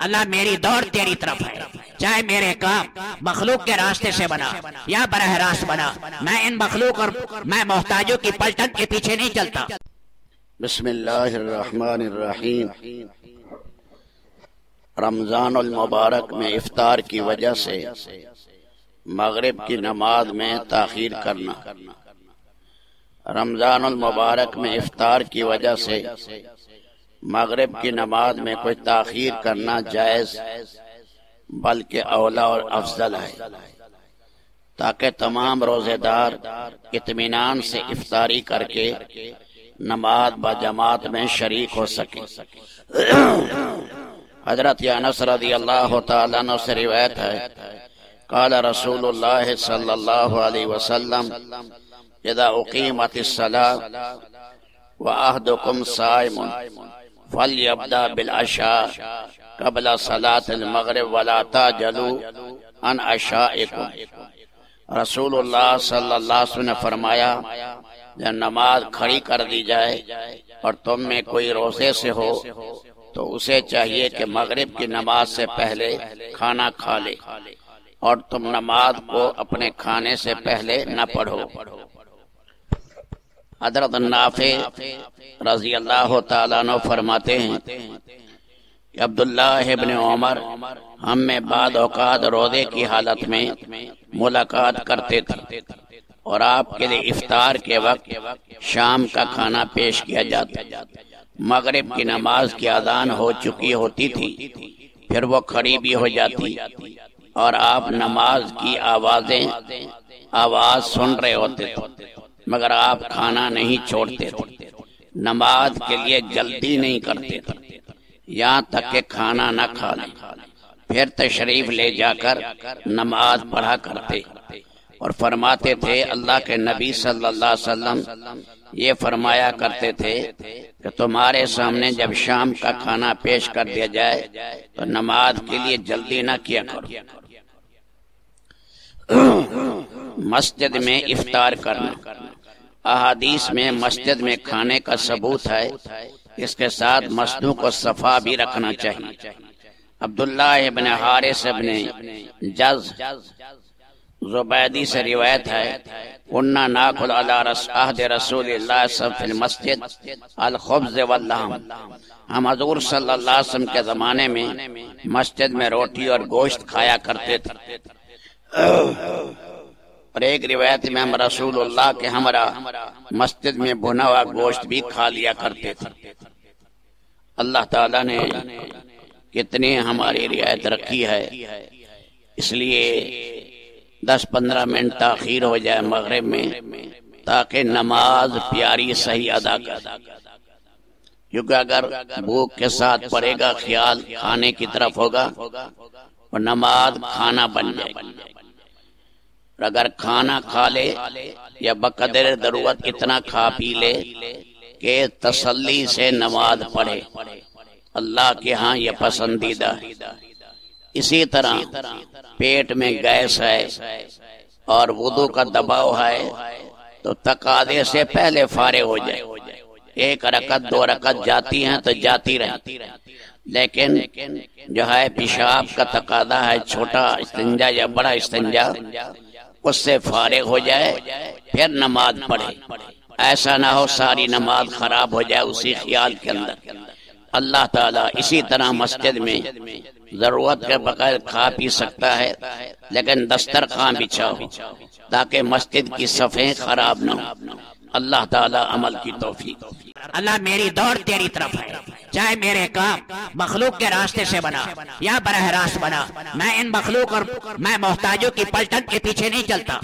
اللہ میری دوڑ تیری طرف ہے، چاہے میرے کام مخلوق کے راستے سے بنا یا براہ راست بنا، میں ان مخلوق اور میں محتاجوں کی پلٹن کے پیچھے نہیں چلتا۔ بسم اللہ الرحمن الرحیم۔ رمضان المبارک میں افطار کی وجہ سے مغرب کی نماز میں تاخیر کرنا۔ رمضان المبارک میں افطار کی وجہ سے مغرب کی نماز میں کوئی تاخیر کرنا جائز بلکہ اولا اور افضل ہے، تاکہ تمام روزے دار اطمینان سے افطاری کر کے نماز بجماعت میں شریک ہو سکے۔ حضرت انس رضی اللہ تعالیٰ عنہ سے روایت ہے، قال رسول اللہ صلی اللہ علیہ وسلم اذا اقیمت الصلاة واحدکم صائم فلیبدأ بالعشاء قبل صلاة المغرب ولا تعجلوا عن عشائکم۔ رسول اللہ صلی اللہ علیہ وسلم نے فرمایا، جب نماز کھڑی کر دی جائے اور تم میں کوئی روزے سے ہو تو اسے چاہیے کہ مغرب کی نماز سے پہلے کھانا کھا لے، اور تم نماز کو اپنے کھانے سے پہلے نہ پڑھو۔ حضرت نافع رضی اللہ تعالیٰ عنہ فرماتے ہیں کہ عبداللہ ابن عمر ہم میں بعض اوقات روزے کی حالت میں ملاقات کرتے تھے، اور آپ کے لیے افطار کے وقت شام کا کھانا پیش کیا جاتا۔ مغرب کی نماز کی اذان ہو چکی ہوتی تھی، پھر وہ کھڑی بھی ہو جاتی اور آپ نماز کی آواز سن رہے ہوتے تھے، مگر آپ کھانا نہیں چھوڑتے تھے، نماز کے لیے جلدی نہیں کرتے تھے یہاں تک کہ کھانا نہ کھا لیں، پھر تشریف لے جا کر نماز پڑھا کرتے اور فرماتے تھے، اللہ کے نبی صلی اللہ علیہ وسلم یہ فرمایا کرتے تھے کہ تمہارے سامنے جب شام کا کھانا پیش کر دیا جائے تو نماز کے لیے جلدی نہ کیا کرو۔ مسجد میں افطار کرنا۔ احادیث میں مسجد میں کھانے کا ثبوت ہے، اس کے ساتھ مسجدوں کو صفا بھی رکھنا چاہیے۔ عبداللہ ابن حارث ابن جز زبیدی سے روایت ہے، قلنا ناکل علی عہد رسول اللہ صلی اللہ علیہ وسلم فی المسجد الخبز واللحم۔ ہم حضور صلی اللہ علیہ وسلم کے زمانے میں مسجد میں روٹی اور گوشت کھایا کرتے تھے، اور ایک روایت میں ہم رسول اللہ کے ہمراہ مسجد میں بھنا ہوا گوشت بھی کھا لیا کرتے تھے۔ اللہ تعالیٰ نے کتنی ہماری رعایت رکھی ہے، اس لیے 10-15 منٹ تاخیر ہو جائے مغرب میں تاکہ نماز پیاری صحیح ادا کر، کیونکہ اگر بھوک کے ساتھ پڑے گا خیال کھانے کی طرف ہوگا اور نماز کھانا بن جائے گی۔ اگر کھانا کھا لے یا بقدر ضرورت اتنا کھا پی لے کہ تسلی سے نماز پڑھے، اللہ کے ہاں یہ پسندیدہ ہے۔ اسی طرح پیٹ میں گیس ہے اور وضو کا دباؤ ہے تو تقاضے سے پہلے فارغ ہو جائے، 1 رکعت 2 رکعت جاتی ہیں تو جاتی رہتی، لیکن جو ہے پیشاب کا تقاضا ہے، چھوٹا استنجا یا بڑا استنجا، اس سے فارغ ہو جائے پھر نماز پڑھے۔ ایسا نہ ہو ساری نماز خراب ہو جائے اسی خیال کے اندر۔ اللہ تعالیٰ اسی طرح مسجد میں ضرورت کے بغیر کھا پی سکتا ہے، لیکن دسترخوان بچھاؤ تاکہ مسجد کی صفیں خراب نہ ہو۔ اللہ تعالیٰ عمل کی توفیق۔ اللہ میری دوڑ تیری طرف ہے، چاہے میرے کام مخلوق کے راستے سے بنا یا براہ راست بنا، میں ان مخلوق اور میں محتاجوں کی پلٹن کے پیچھے نہیں چلتا۔